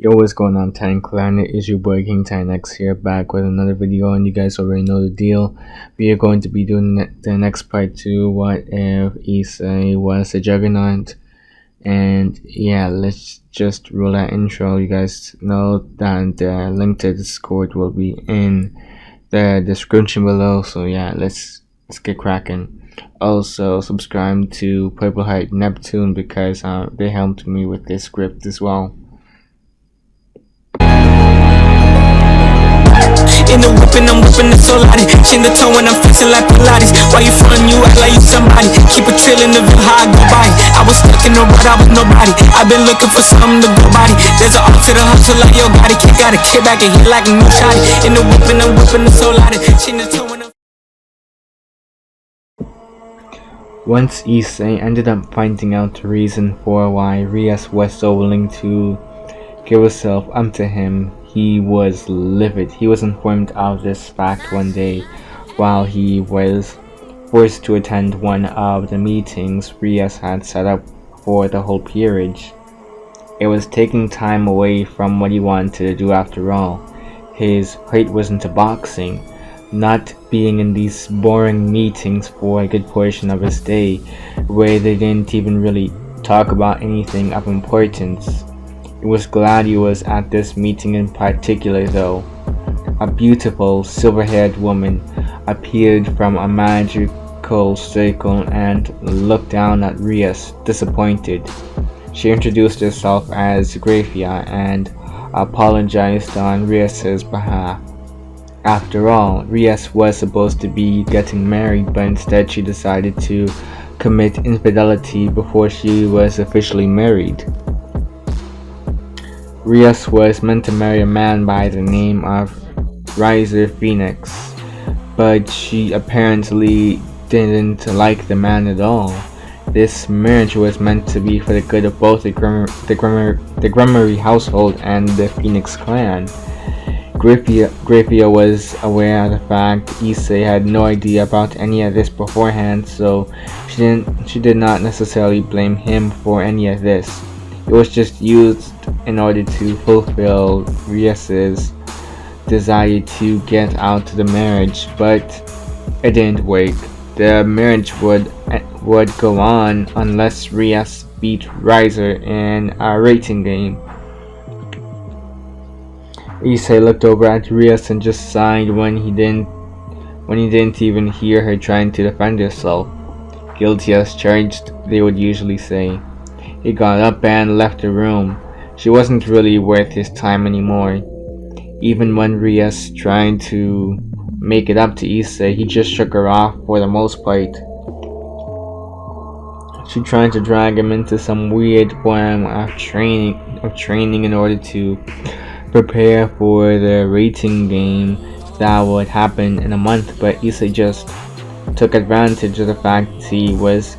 Yo, what's going on, Tan Clan? It is your boy King Tan X here, back with another video, and you guys already know the deal. We are going to be doing the next part to what if Issei was a Juggernaut. And yeah, let's just roll that intro. You guys know that the link to Discord will be in the description below. So yeah, let's get cracking. Also, subscribe to Purple Heart Neptune because they helped me with this script as well. In the whipping, I'm whipping the soul out it. Chin the toe when I'm flexing like Pilates. Why you frontin', you act like you somebody. Keep it trillin' the view how I go by. I was stuck in the road, I was nobody. I've been looking for something to go body. There's an art to the hustle like yo got it. Kick out a kid back and hit like a new shot. In the whipping, I'm whipping the soul out it. Chin the toe when I'm. Once Issei ended up finding out the reason for why Rias was so willing to give herself up to him, he was livid. He was informed of this fact one day while he was forced to attend one of the meetings Rias had set up for the whole peerage. It was taking time away from what he wanted to do after all. His height was into boxing. Not being in these boring meetings for a good portion of his day, where they didn't even really talk about anything of importance. He was glad he was at this meeting in particular though. A beautiful, silver-haired woman appeared from a magical circle and looked down at Rias, disappointed. She introduced herself as Grafia and apologized on Rias's behalf. After all, Rias was supposed to be getting married, but instead she decided to commit infidelity before she was officially married. Rias was meant to marry a man by the name of Riser Phoenix, but she apparently didn't like the man at all. This marriage was meant to be for the good of both the Grummery household and the Phoenix clan. Grafia was aware of the fact Issei had no idea about any of this beforehand, so she did not necessarily blame him for any of this. It was just used in order to fulfill Rias's desire to get out of the marriage, but it didn't work. The marriage would go on unless Rias beat Riser in a rating game. Issei looked over at Rias and just sighed when he didn't even hear her trying to defend herself. Guilty as charged, they would usually say. He got up and left the room. She wasn't really worth his time anymore. Even when Rias tried to make it up to Issei, he just shook her off for the most part. She tried to drag him into some weird form of training in order to prepare for the rating game that would happen in a month, but Issei just took advantage of the fact he was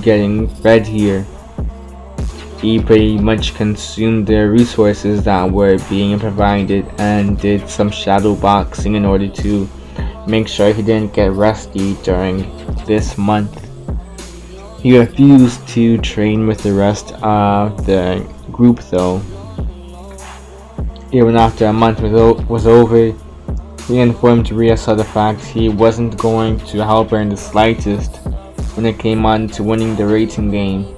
getting fed here. He pretty much consumed the resources that were being provided and did some shadow boxing in order to make sure he didn't get rusty during this month. He refused to train with the rest of the group though. Even after a month was over, he informed Rias of the fact he wasn't going to help her in the slightest when it came on to winning the rating game.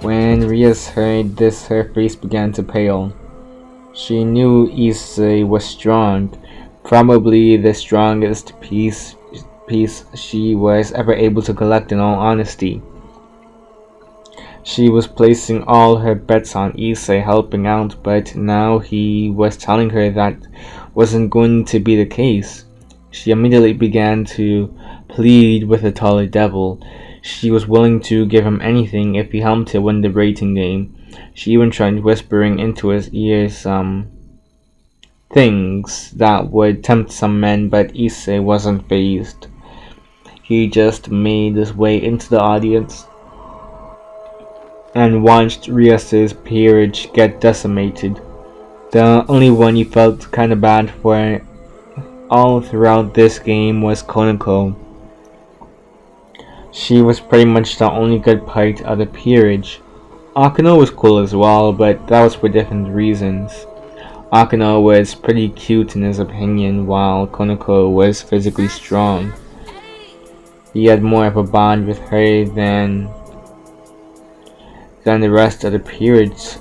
When Rias heard this, her face began to pale. She knew Issei was strong, probably the strongest piece she was ever able to collect in all honesty. She was placing all her bets on Issei helping out, but now he was telling her that wasn't going to be the case. She immediately began to plead with the taller devil. She was willing to give him anything if he helped her win the rating game. She even tried whispering into his ears some things that would tempt some men, but Issei wasn't fazed. He just made his way into the audience and watched Rias's peerage get decimated. The only one he felt kinda bad for all throughout this game was Konako. She was pretty much the only good part of the peerage. Akano was cool as well, but that was for different reasons. Akano was pretty cute in his opinion, while Konoko was physically strong. He had more of a bond with her than the rest of the periods.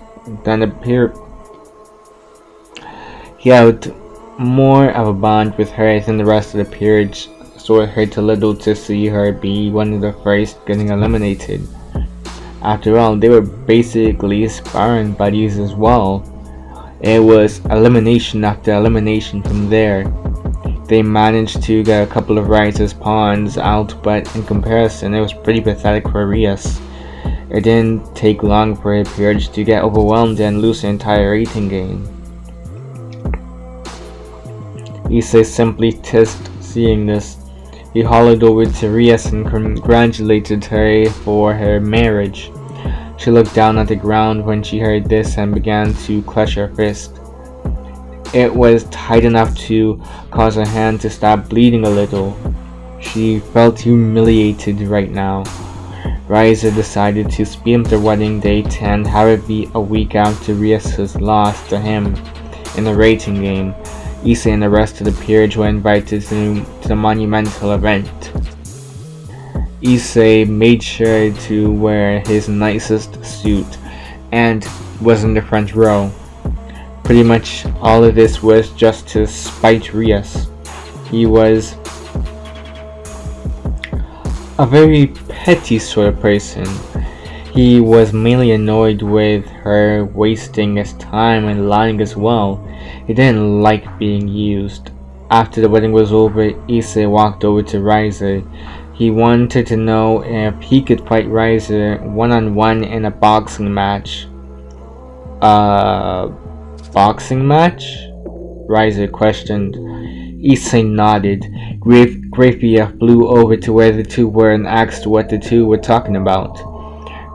He had more of a bond with her than the rest of the peerage, so it hurt a little to see her be one of the first getting eliminated. After all, they were basically sparring buddies as well. It was elimination after elimination from there. They managed to get a couple of Rise's pawns out, but in comparison, it was pretty pathetic for Rias. It didn't take long for her peerage to get overwhelmed and lose the entire rating game. Issei simply tissed seeing this. He hollered over to Rias and congratulated her for her marriage. She looked down at the ground when she heard this and began to clutch her fist. It was tight enough to cause her hand to stop bleeding a little. She felt humiliated right now. Riser decided to speed up the wedding date and have it be a week after Rias' loss to him in the rating game. Issei and the rest of the peerage were invited to the monumental event. Issei made sure to wear his nicest suit and was in the front row. Pretty much all of this was just to spite Rias. He was a very petty sort of person. He was mainly annoyed with her wasting his time and lying as well. He didn't like being used. After the wedding was over, Issei walked over to Riser. He wanted to know if he could fight Riser one-on-one in a boxing match. Boxing match? Riser questioned. Issei nodded. Grafia flew over to where the two were and asked what the two were talking about.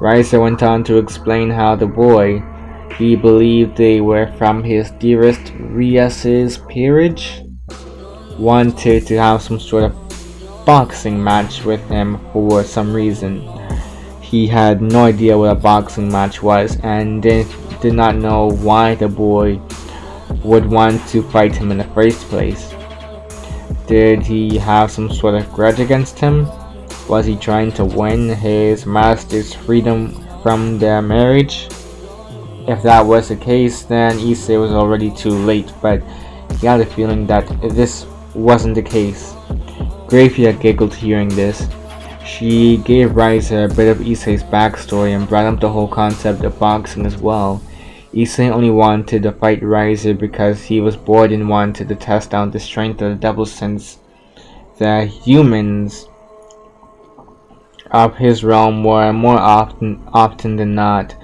Riser went on to explain how the boy, he believed they were from his dearest Rias's peerage, wanted to have some sort of boxing match with him for some reason. He had no idea what a boxing match was and did not know why the boy would want to fight him in the first place. Did he have some sort of grudge against him? Was he trying to win his master's freedom from their marriage? If that was the case, then Issei was already too late, but he had a feeling that this wasn't the case. Grafia giggled hearing this. She gave Riser a bit of Issei's backstory and brought up the whole concept of boxing as well. Issei only wanted to fight Riser because he was bored and wanted to test out the strength of the devil, since the humans of his realm were more often than not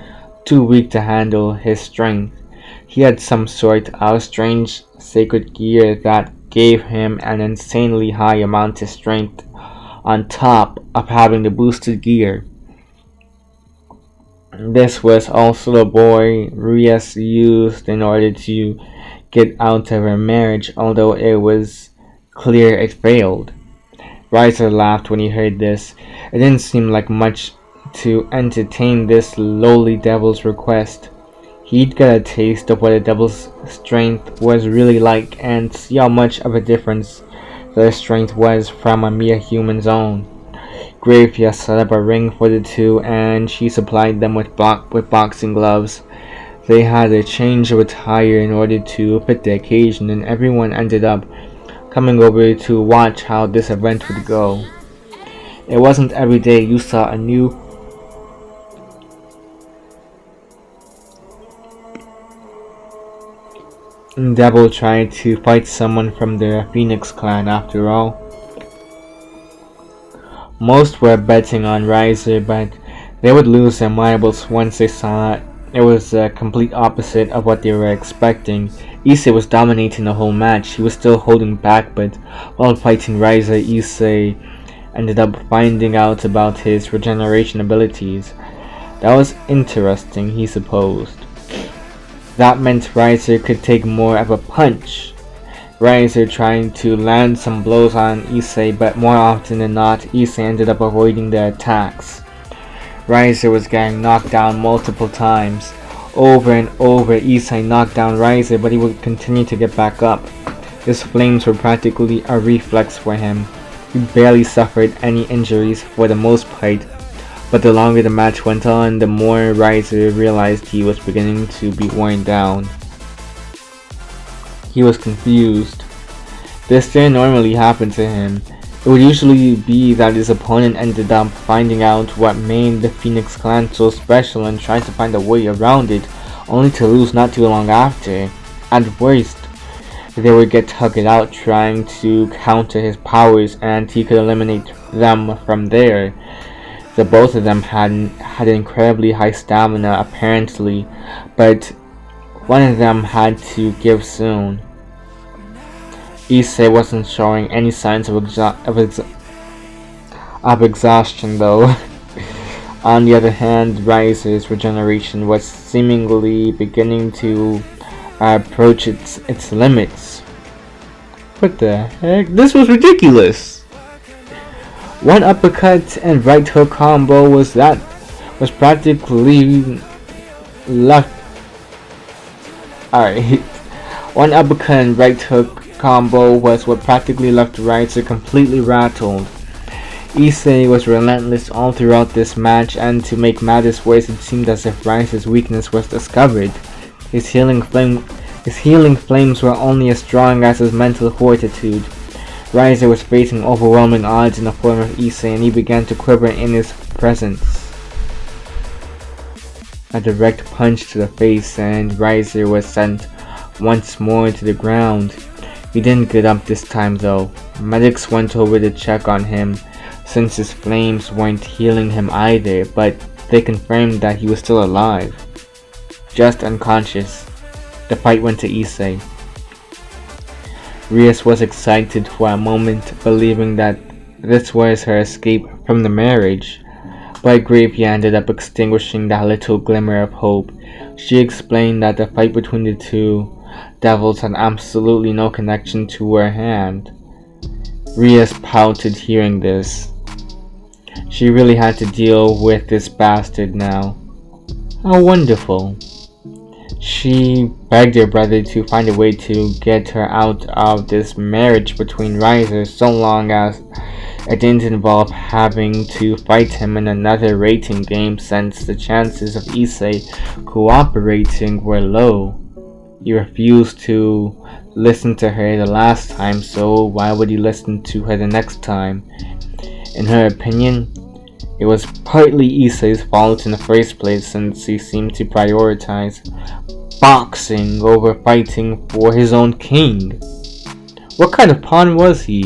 too weak to handle his strength. He had some sort of strange sacred gear that gave him an insanely high amount of strength on top of having the boosted gear. This was also the boy Rias used in order to get out of her marriage, although it was clear it failed. Riser laughed when he heard this. It didn't seem like much to entertain this lowly devil's request. He'd get a taste of what a devil's strength was really like and see how much of a difference their strength was from a mere human's own. Grafia set up a ring for the two and she supplied them with boxing gloves. They had a change of attire in order to fit the occasion, and everyone ended up coming over to watch how this event would go. It wasn't every day you saw a new devil try to fight someone from the Phoenix clan. After all, most were betting on Riser, but they would lose their marbles once they saw it. It was a complete opposite of what they were expecting. Issei was dominating the whole match. He was still holding back, but while fighting Riser, Issei ended up finding out about his regeneration abilities. That was interesting, he supposed. That meant Riser could take more of a punch. Riser trying to land some blows on Issei, but more often than not, Issei ended up avoiding the attacks. Riser was getting knocked down multiple times. Over and over, Issei knocked down Riser, but he would continue to get back up. His flames were practically a reflex for him. He barely suffered any injuries for the most part, but the longer the match went on, the more Riser realized he was beginning to be worn down. He was confused. This didn't normally happen to him. It would usually be that his opponent ended up finding out what made the Phoenix Clan so special and tried to find a way around it, only to lose not too long after. At worst, they would get tugged out trying to counter his powers, and he could eliminate them from there. The both of them had incredibly high stamina apparently, but one of them had to give soon. Issei wasn't showing any signs of exhaustion though. On the other hand, Riser's regeneration was seemingly beginning to approach its limits. What the heck? This was ridiculous! One uppercut and right hook combo was practically left. Alright. One uppercut and right hook combo was what practically left Riser completely rattled. Issei was relentless all throughout this match, and to make matters worse, it seemed as if Riser's weakness was discovered. His healing flames were only as strong as his mental fortitude. Riser was facing overwhelming odds in the form of Issei, and he began to quiver in his presence. A direct punch to the face, and Riser was sent once more to the ground. He didn't get up this time though. Medics went over to check on him, since his flames weren't healing him either, but they confirmed that he was still alive, just unconscious. The fight went to Issei. Rias was excited for a moment, believing that this was her escape from the marriage, but Gravia ended up extinguishing that little glimmer of hope. She explained that the fight between the two devils had absolutely no connection to her hand. Rias pouted hearing this. She really had to deal with this bastard now. How wonderful. She begged her brother to find a way to get her out of this marriage between Risers, so long as it didn't involve having to fight him in another rating game, since the chances of Issei cooperating were low. He refused to listen to her the last time, so why would he listen to her the next time? In her opinion, it was partly Issei's fault in the first place, since he seemed to prioritize boxing over fighting for his own king. What kind of pawn was he?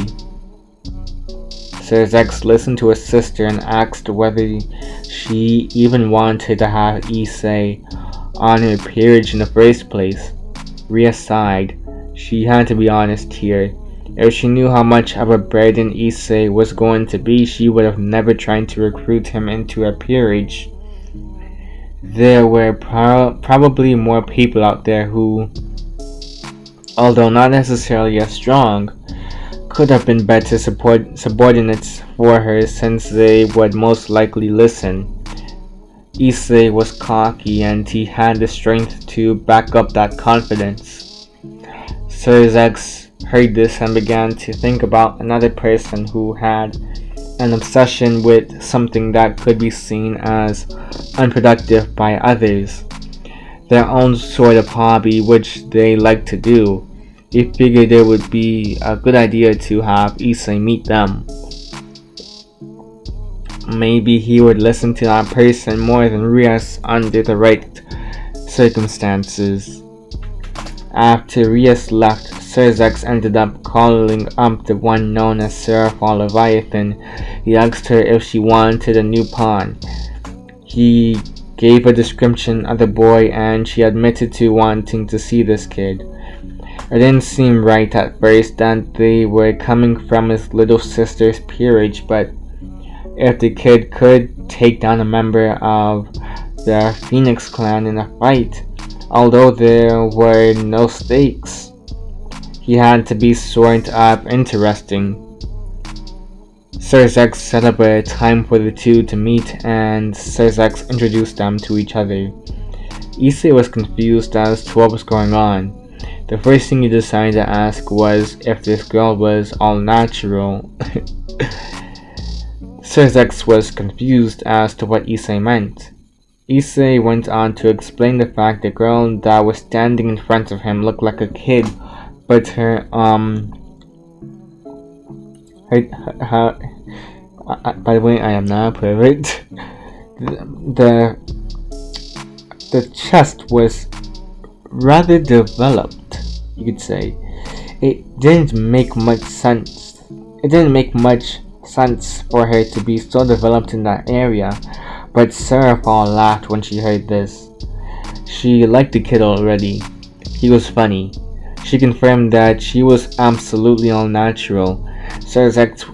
Serzex listened to his sister and asked whether she even wanted to have Issei on her peerage in the first place. Ria sighed. She had to be honest here. If she knew how much of a burden Issei was going to be, she would have never tried to recruit him into her peerage. There were probably more people out there who, although not necessarily as strong, could have been better subordinates for her, since they would most likely listen. Issei was cocky, and he had the strength to back up that confidence. Serzex heard this and began to think about another person who had an obsession with something that could be seen as unproductive by others, their own sort of hobby which they like to do. He figured it would be a good idea to have Issei meet them. Maybe he would listen to that person more than Rias under the right circumstances. After Rias left, Serzex ended up calling up the one known as Seraphal Leviathan. He asked her if she wanted a new pawn. He gave a description of the boy, and she admitted to wanting to see this kid. It didn't seem right at first that they were coming from his little sister's peerage, but if the kid could take down a member of the Phoenix clan in a fight, although there were no stakes, he had to be sort of interesting. Cerzek set up a time for the two to meet, and Cerzek introduced them to each other. Issei was confused as to what was going on. The first thing he decided to ask was if this girl was all natural. Cerzek was confused as to what Issei meant. Issei went on to explain the fact the girl that was standing in front of him looked like a kid, but her by the way, I am not a pervert. The chest was rather developed, you could say. It didn't make much sense. It didn't make much sense for her to be so developed in that area, but Seraphon laughed when she heard this. She liked the kid already. He was funny. She confirmed that she was absolutely all natural. Cerzek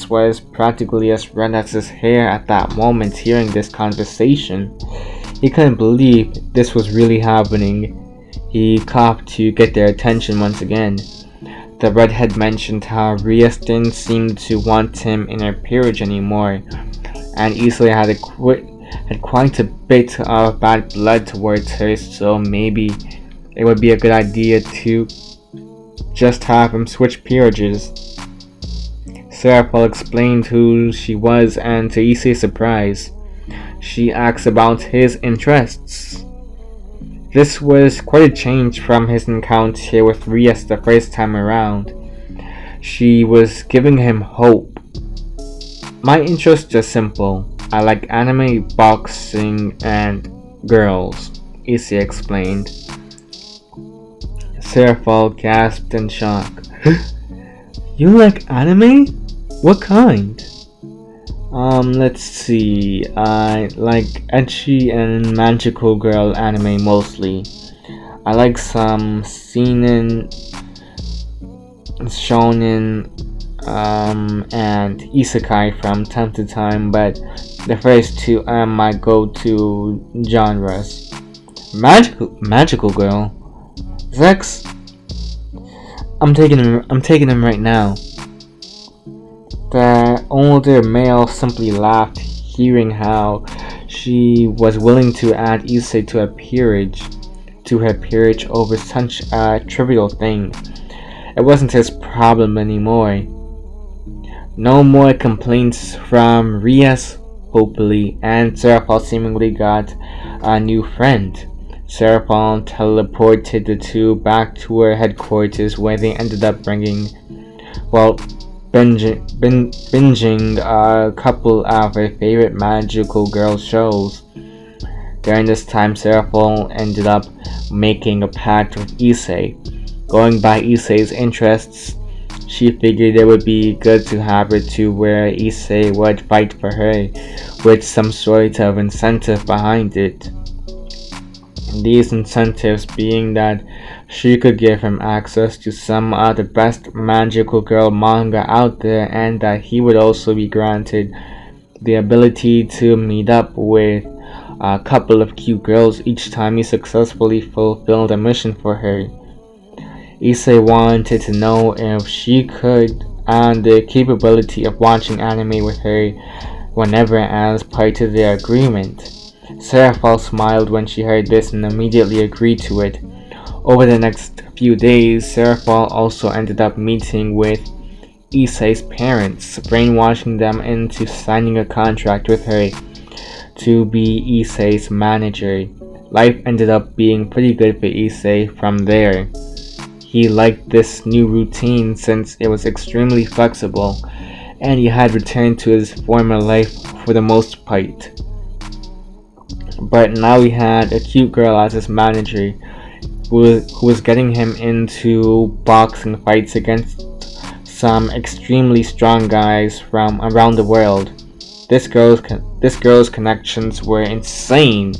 was practically as red as his hair at that moment hearing this conversation. He couldn't believe this was really happening. He coughed to get their attention once again. The redhead mentioned how Rias didn't seem to want him in her peerage anymore, and Issei had quite a bit of bad blood towards her, so maybe it would be a good idea to just have him switch peerages. Seraphon explained who she was, and to Issei's surprise, she asked about his interests. This was quite a change from his encounter with Rias the first time around. She was giving him hope. My interests are simple. I like anime, boxing, and girls, Issei explained. Seraphon gasped in shock. You like anime? What kind? Let's see. I like ecchi and magical girl anime mostly. I like some seinen, shonen, and isekai from time to time, but the first two are my go-to genres. Magical girl. Zex. I'm taking him right now. The older male simply laughed, hearing how she was willing to add Issei to her peerage over such a trivial thing. It wasn't his problem anymore. No more complaints from Rias, hopefully, and Seraphon seemingly got a new friend. Seraphon teleported the two back to her headquarters, where they ended up binging a couple of her favorite magical girl shows. During this time, Seraphon ended up making a pact with Issei. Going by Issei's interests, she figured it would be good to have her to where Issei would fight for her, with some sort of incentive behind it. These incentives being that she could give him access to some of the best magical girl manga out there, and that he would also be granted the ability to meet up with a couple of cute girls each time he successfully fulfilled a mission for her. Issei wanted to know if she could and the capability of watching anime with her whenever as part of their agreement. Seraphon smiled when she heard this and immediately agreed to it. Over the next few days, Seraphon also ended up meeting with Issei's parents, brainwashing them into signing a contract with her to be Issei's manager. Life ended up being pretty good for Issei from there. He liked this new routine since it was extremely flexible, and he had returned to his former life for the most part. But now he had a cute girl as his manager, who was getting him into boxing fights against some extremely strong guys from around the world. This girl's connections were insane,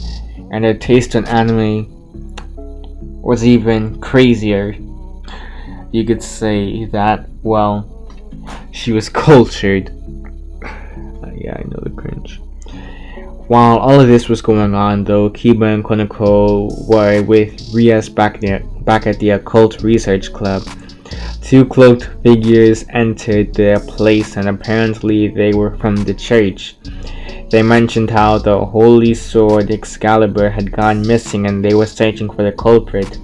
and her taste in anime was even crazier. You could say that, well, she was cultured. Yeah, I know the cringe. While all of this was going on, though, Kiba and Konako were with Rias back at the Occult Research Club. Two cloaked figures entered their place, and apparently they were from the church. They mentioned how the holy sword Excalibur had gone missing and they were searching for the culprit.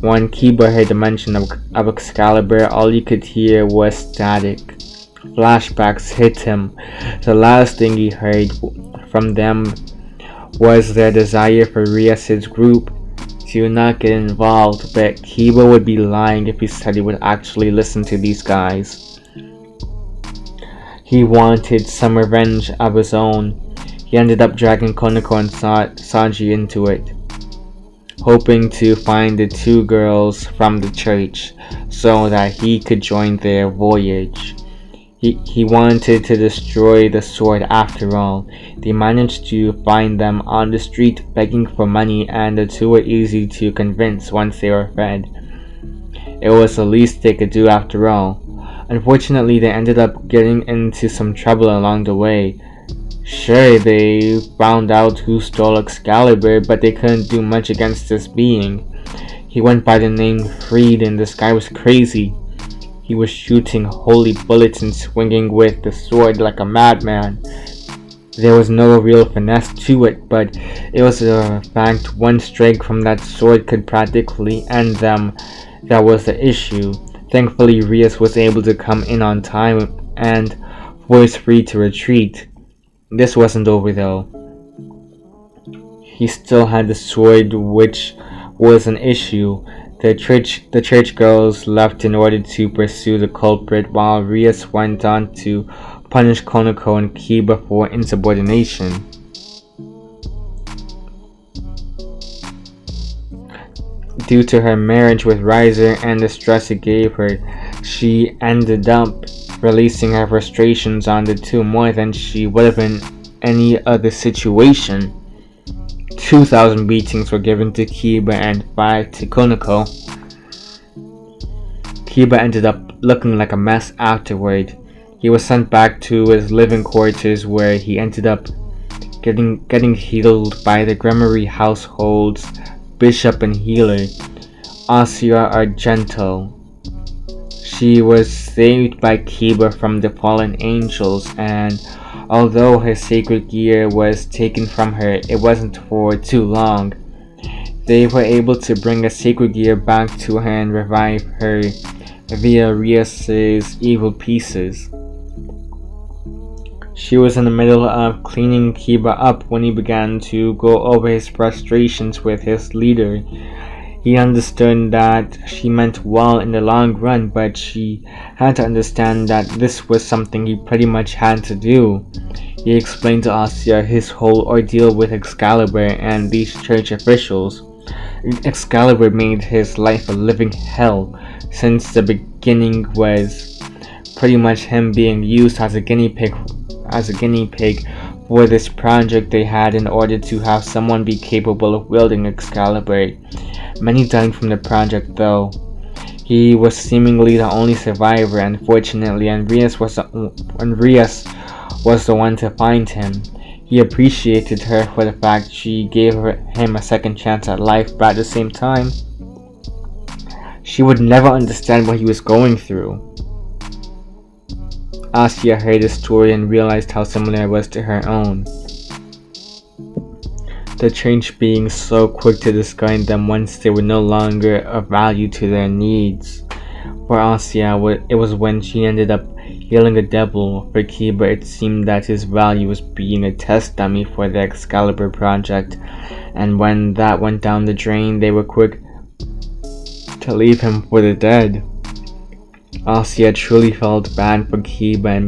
When Kiba heard the mention of Excalibur, all he could hear was static. Flashbacks hit him. The last thing he heard from them was their desire for Rias's group to not get involved, but Kiba would be lying if he said he would actually listen to these guys. He wanted some revenge of his own. He ended up dragging Konako and Sanji into it, hoping to find the two girls from the church so that he could join their voyage. He wanted to destroy the sword after all. They managed to find them on the street begging for money, and the two were easy to convince once they were fed. It was the least they could do after all. Unfortunately, they ended up getting into some trouble along the way. Sure, they found out who stole Excalibur, but they couldn't do much against this being. He went by the name Freed, and this guy was crazy. He was shooting holy bullets and swinging with the sword like a madman. There was no real finesse to it, but it was a fact one strike from that sword could practically end them. That was the issue. Thankfully, Rias was able to come in on time and force Freed to retreat. This wasn't over though. He still had the sword, which was an issue. The church girls left in order to pursue the culprit, while Rias went on to punish Konako and Kiba for insubordination. Due to her marriage with Riser and the stress it gave her, she ended up releasing her frustrations on the two more than she would have in any other situation. 2,000 beatings were given to Kiba and 5 to Konako. Kiba ended up looking like a mess afterward. He was sent back to his living quarters, where he ended up getting healed by the Gremory household's bishop and healer, Asia Argento. She was saved by Kiba from the fallen angels, and although her sacred gear was taken from her, it wasn't for too long. They were able to bring a sacred gear back to her and revive her via Rias's evil pieces. She was in the middle of cleaning Kiba up when he began to go over his frustrations with his leader. He understood that she meant well in the long run, but she had to understand that this was something he pretty much had to do. He explained to Asia his whole ordeal with Excalibur and these church officials. Excalibur made his life a living hell. Since the beginning was pretty much him being used as a guinea pig for this project they had in order to have someone be capable of wielding Excalibur. Many died from the project though. He was seemingly the only survivor, unfortunately, and Rias was the one to find him. He appreciated her for the fact she gave him a second chance at life, but at the same time, she would never understand what he was going through. Asia heard the story and realized how similar it was to her own. The church being so quick to discard them once they were no longer of value to their needs. For Asia, it was when she ended up healing a devil. For Kiba, it seemed that his value was being a test dummy for the Excalibur project, and when that went down the drain, they were quick to leave him for the dead. Asia truly felt bad for Kiba and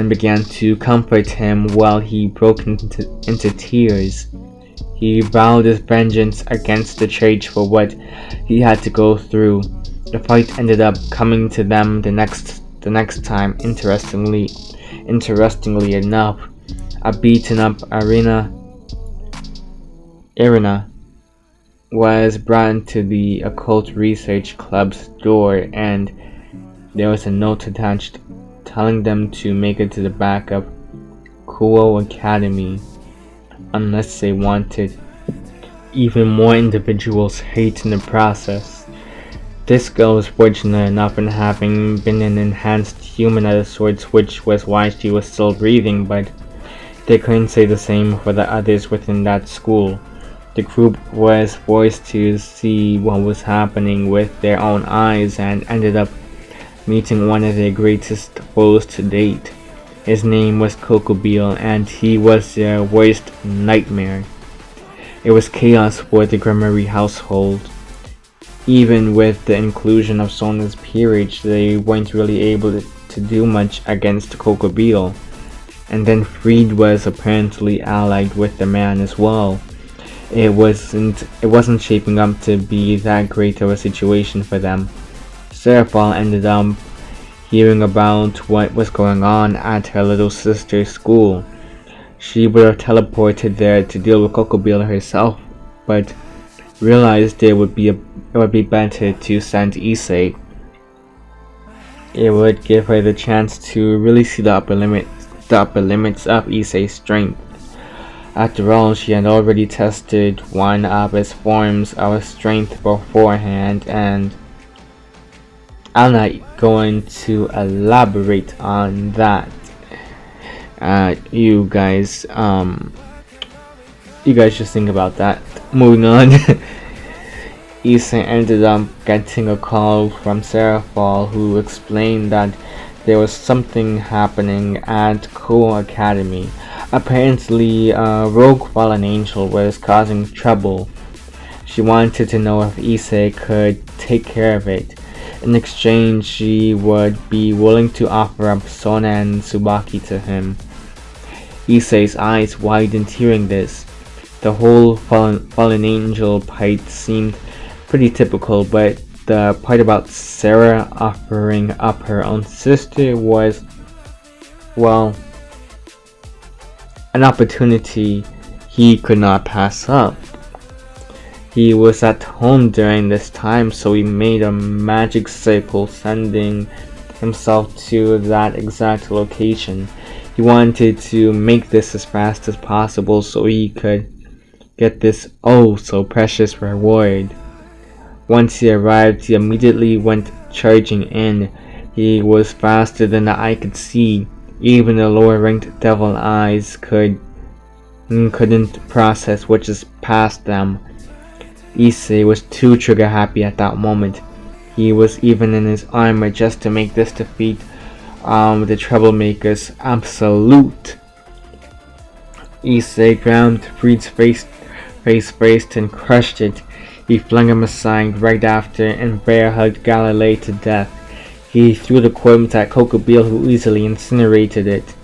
began to comfort him while he broke into tears. He vowed his vengeance against the church for what he had to go through. The fight ended up coming to them the next time. Interestingly enough, a beaten up Irina was brought to the Occult Research Club's door, and there was a note attached telling them to make it to the back of Kuo Academy unless they wanted even more individuals hate in the process. This girl was fortunate enough in having been an enhanced human of the sorts, which was why she was still breathing, but they couldn't say the same for the others within that school. The group was forced to see what was happening with their own eyes and ended up meeting one of their greatest foes to date. His name was Kokobeel, and he was their worst nightmare. It was chaos for the Grimmery household. Even with the inclusion of Sona's peerage, they weren't really able to do much against Kokobeel. And then Freed was apparently allied with the man as well. It wasn't shaping up to be that great of a situation for them. Seraphal ended up hearing about what was going on at her little sister's school. She would have teleported there to deal with Kokobeel herself, but realized it would be better to send Issei. It would give her the chance to really see the upper limits of Issei's strength. After all, she had already tested one of his forms of strength beforehand, and I'm not going to elaborate on that. You guys just think about that. Moving on. Issei ended up getting a call from Seraphal, who explained that there was something happening at Ko Academy. Apparently, a rogue fallen angel was causing trouble. She wanted to know if Issei could take care of it. In exchange, she would be willing to offer up Sona and Tsubaki to him. Issei's eyes widened hearing this. The whole fallen angel part seemed pretty typical, but the part about Sarah offering up her own sister was, well, an opportunity he could not pass up. He was at home during this time, so he made a magic circle sending himself to that exact location. He wanted to make this as fast as possible so he could get this oh so precious reward. Once he arrived, he immediately went charging in. He was faster than the eye could see. Even the lower ranked devil eyes couldn't process what just passed them. Issei was too trigger happy at that moment. He was even in his armor just to make this defeat the troublemakers absolute. Issei ground Freed's face first and crushed it. He flung him aside right after and bear hugged Galilei to death. He threw the corpse at Kokobeel, who easily incinerated it.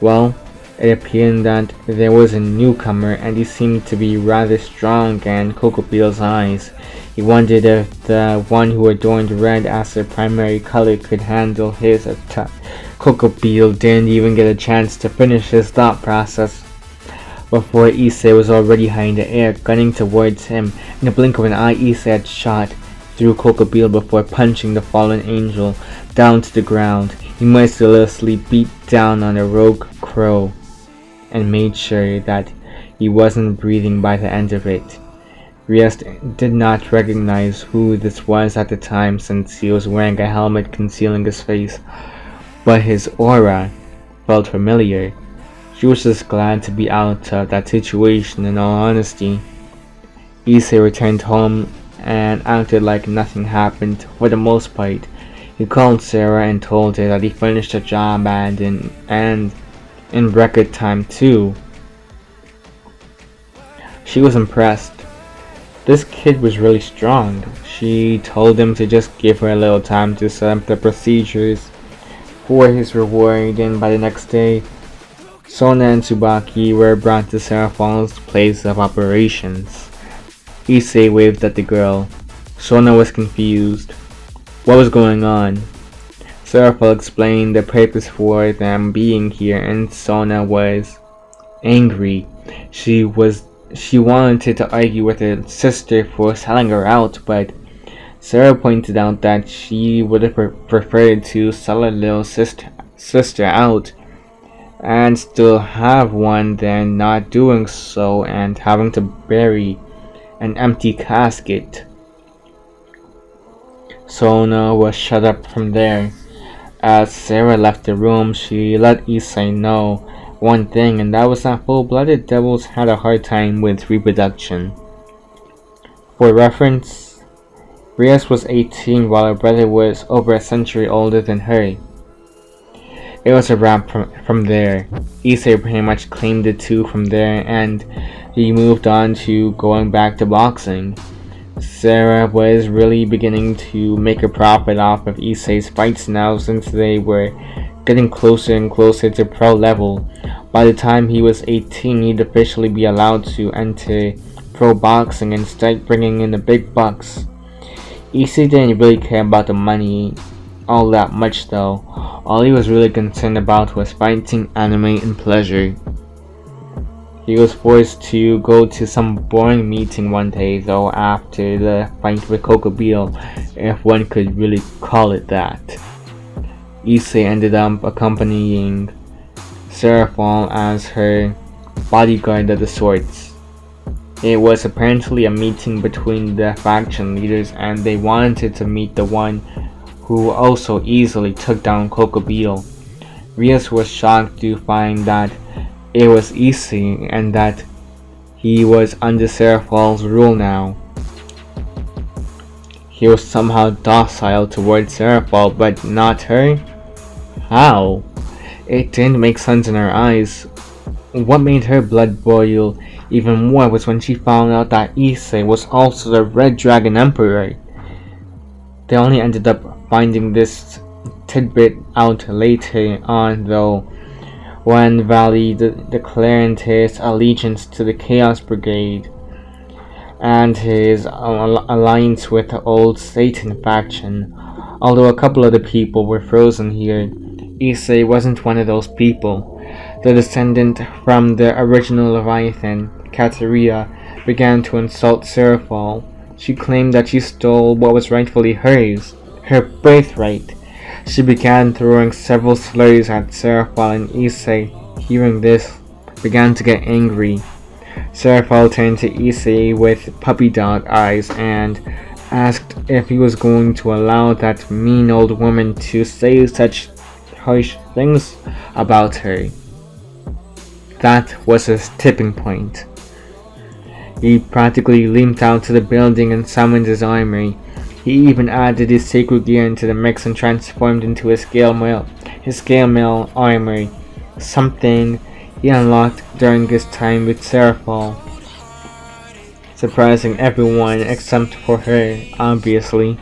Well, it appeared that there was a newcomer, and he seemed to be rather strong in Kokobeel's eyes. He wondered if the one who adorned red as their primary color could handle his attack. Kokobeel didn't even get a chance to finish his thought process before Issei was already high in the air, gunning towards him. In the blink of an eye, Issei had shot through Kokobeel before punching the fallen angel down to the ground. He mercilessly beat down on the rogue crow and made sure that he wasn't breathing by the end of it. Riest did not recognize who this was at the time since he was wearing a helmet concealing his face, but his aura felt familiar. She was just glad to be out of that situation, in all honesty. Issei returned home and acted like nothing happened for the most part. He called Sarah and told her that he finished the job and in record time too. She was impressed. This kid was really strong. She told him to just give her a little time to set up the procedures for his reward, and by the next day, Sona and Tsubaki were brought to Seraphal's place of operations. Issei waved at the girl. Sona was confused. What was going on? Seraphal explained the purpose for them being here, and Sona was angry. She wanted to argue with her sister for selling her out, but Sarah pointed out that she would have preferred to sell her little sister out and still have one than not doing so and having to bury an empty casket. Sona was shut up from there. As Sarah left the room, she let Issei know one thing, and that was that full-blooded devils had a hard time with reproduction. For reference, Rias was 18 while her brother was over a century older than her. It was a wrap from there. Issei pretty much claimed the two from there, and he moved on to going back to boxing. Sarah was really beginning to make a profit off of Issei's fights now, since they were getting closer and closer to pro level. By the time he was 18, he'd officially be allowed to enter pro boxing and start bringing in the big bucks. Issei didn't really care about the money all that much though. All he was really concerned about was fighting, anime, and pleasure. He was forced to go to some boring meeting one day though after the fight with Kokobeel, if one could really call it that. Issei ended up accompanying Seraphon as her bodyguard of the sorts. It was apparently a meeting between the faction leaders, and they wanted to meet the one who also easily took down Kokobeel. Rias was shocked to find that it was Issei and that he was under Seraphon's rule now. He was somehow docile towards Seraphon, but not her? How? It didn't make sense in her eyes. What made her blood boil even more was when she found out that Issei was also the Red Dragon Emperor. They only ended up finding this tidbit out later on though, when Valley declared his allegiance to the Chaos Brigade and his alliance with the old Satan faction. Although a couple of the people were frozen here, Issei wasn't one of those people. The descendant from the original Leviathan, Kateria, began to insult Seraphon. She claimed that she stole what was rightfully hers, her birthright. She began throwing several slurs at Seraphon, and Issei, hearing this, began to get angry. Seraphon turned to Issei with puppy dog eyes and asked if he was going to allow that mean old woman to say such harsh things about her. That was his tipping point. He practically leaped out to the building and summoned his army. He even added his sacred gear into the mix and transformed into his scale mail armor, something he unlocked during his time with Seraphon, surprising everyone except for her, obviously.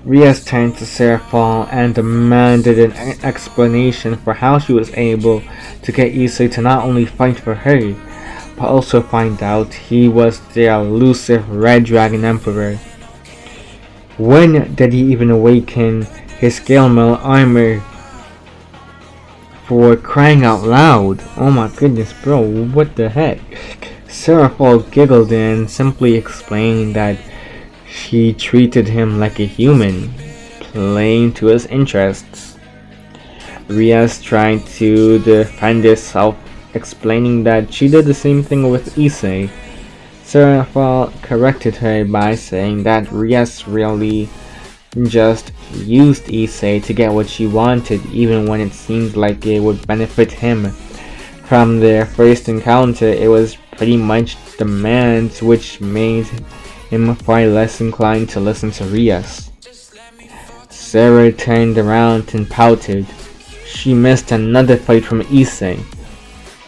Rias turned to Seraphon and demanded an explanation for how she was able to get Issei to not only fight for her, but also find out he was the elusive Red Dragon Emperor. When did he even awaken his scale mail armor? For crying out loud! Oh my goodness, bro, what the heck? Seraphon giggled and simply explained that she treated him like a human, playing to his interests. Rias tried to defend herself, explaining that she did the same thing with Issei. Seraphon corrected her by saying that Rias really just used Issei to get what she wanted, even when it seemed like it would benefit him. From their first encounter, it was pretty much demands, which made him far less inclined to listen to Rias. Sarah turned around and pouted. She missed another fight from Issei.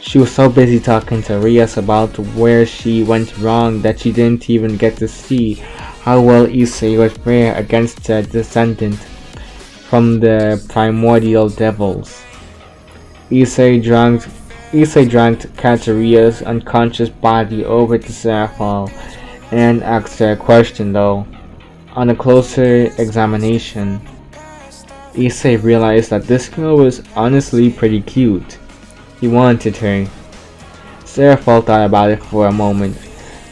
She was so busy talking to Rias about where she went wrong that she didn't even get to see how well Issei was fair against a descendant from the primordial devils. Issei dragged Kateria's unconscious body over to Seraphon and asked her a question though. On a closer examination, Issei realized that this girl was honestly pretty cute. He wanted her. Seraphon thought about it for a moment.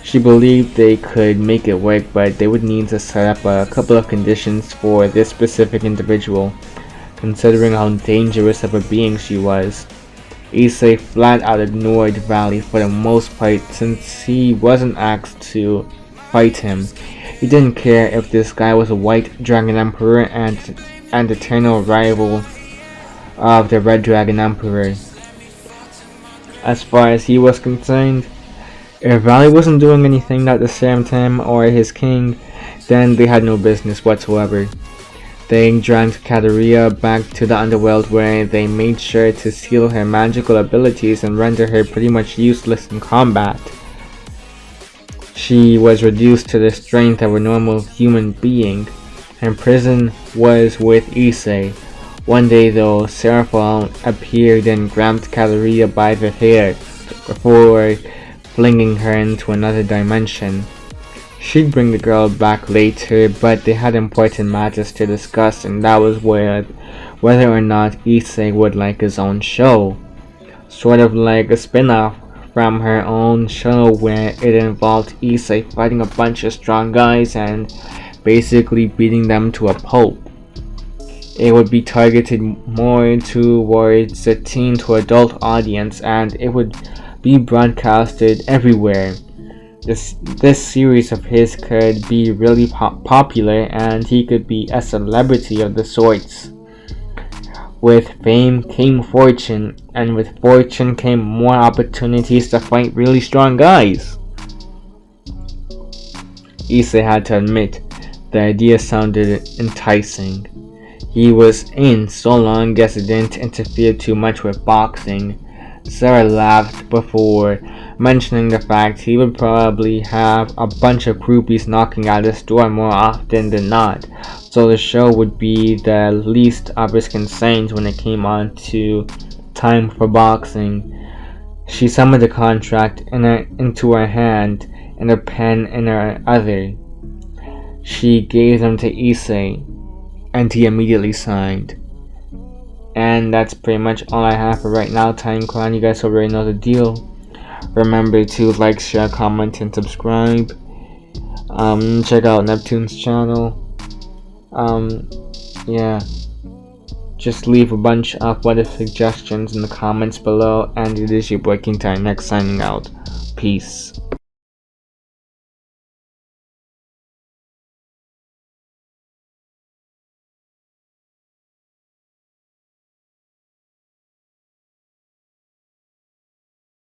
She believed they could make it work, but they would need to set up a couple of conditions for this specific individual, considering how dangerous of a being she was. Issei flat out ignored Valley for the most part, since he wasn't asked to fight him. He didn't care if this guy was a white dragon emperor and eternal rival of the red dragon emperor. As far as he was concerned, if Valley wasn't doing anything that disturbed him or his king, then they had no business whatsoever. They dragged Kateria back to the underworld, where they made sure to seal her magical abilities and render her pretty much useless in combat. She was reduced to the strength of a normal human being. Her prison was with Issei. One day though, Seraphon appeared and grabbed Kateria by the hair before flinging her into another dimension. She'd bring the girl back later, but they had important matters to discuss, and that was whether or not Issei would like his own show. Sort of like a spin-off from her own show where it involved Issei fighting a bunch of strong guys and basically beating them to a pulp. It would be targeted more towards a teen to adult audience, and it would be broadcasted everywhere. This series of his could be really popular, and he could be a celebrity of the sorts. With fame came fortune, and with fortune came more opportunities to fight really strong guys. Issei had to admit, the idea sounded enticing. He was in so long as it didn't interfere too much with boxing. Sarah laughed before mentioning the fact he would probably have a bunch of groupies knocking at his door more often than not, so the show would be the least of his concerns when it came on to time for boxing. She summoned the contract into her hand and a pen in her other. She gave them to Issei, and he immediately signed. And that's pretty much all I have for right now, Time Clan. You guys already know the deal. Remember to like, share, comment, and subscribe. Check out Neptune's channel. Yeah. Just leave a bunch of what if suggestions in the comments below. And it is your boy King Time Next signing out. Peace.